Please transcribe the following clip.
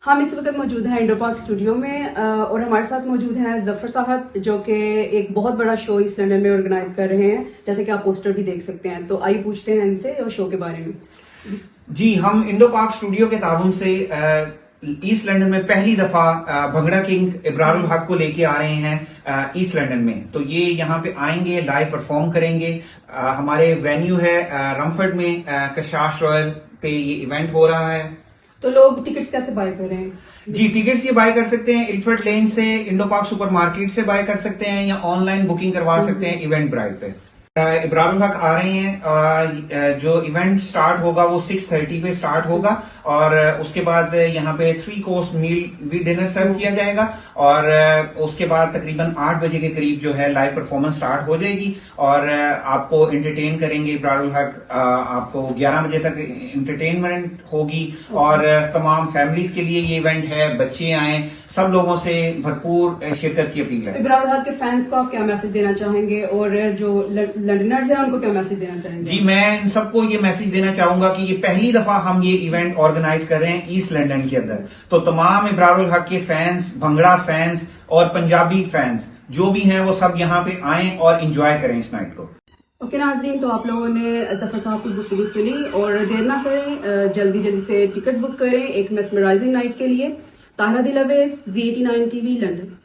हम इस वक्त मौजूद हैं इंडो पार्क स्टूडियो में और हमारे साथ मौजूद हैं जफर साहब जो कि एक बहुत बड़ा शो इस लंदन में ऑर्गेनाइज कर रहे हैं, जैसे कि आप पोस्टर भी देख सकते हैं। तो आइए पूछते हैं इनसे और शो के बारे में। जी, हम इंडो पार्क स्टूडियो के ताबून से ईस्ट लंदन में पहली दफा भंगड़ा किंग इब्रारुल हक को लेके आ रहे हैं ईस्ट लंदन में। तो ये यहाँ पे आएंगे, लाइव परफॉर्म करेंगे। हमारे वेन्यू है रमफर्ड में, कशाश रॉयल पे ये इवेंट हो रहा है। तो लोग टिकट्स कैसे बाय कर रहे हैं? जी, टिकट्स ये बाय कर सकते हैं इल्फर्ड लेन से, इंडो पार्क सुपरमार्केट से बाय कर सकते हैं या ऑनलाइन बुकिंग करवा सकते हैं इवेंट ब्राइट पे। इब्रारुल हक आ रहे हैं। जो इवेंट स्टार्ट होगा वो 6:30 पे स्टार्ट होगा और उसके बाद यहाँ पे 3 कोर्स मील भी डिनर सर्व किया जाएगा और उसके बाद तकरीबन 8 बजे के करीब जो है लाइव परफॉर्मेंस स्टार्ट हो जाएगी और आपको एंटरटेन करेंगे इब्रारुल हक। आपको 11 बजे तक एंटरटेनमेंट होगी और तमाम फैमिलीज के लिए ये इवेंट है। बच्चे आए, सब लोगों से भरपूर शिरकत की अपील है। इब्रारुल हक के फैंस को आप क्या मैसेज देना चाहेंगे और जो लंडनर्स हैं उनको क्या मैसेज देना चाहेंगे? जी, मैं इन सबको ये मैसेज देना चाहूंगा कि ये पहली दफा हम ये इवेंट ऑर्गेनाइज कर रहे हैं ईस्ट लंदन के अंदर। तो तमाम इब्रारुल हक के फैंस, भंगड़ा फैंस और पंजाबी फैंस जो भी हैं वो सब यहाँ पे आएं और इंजॉय करें इस नाइट को। ओके नाजरीन, तो आप लोगों ने जफर साहब की गुफ्तगू सुनी और देर ना करें, जल्दी से टिकट बुक करें एक मेस्मराइजिंग नाइट के लिए। ताहरा दिल अवेज, Z89 TV लंदन।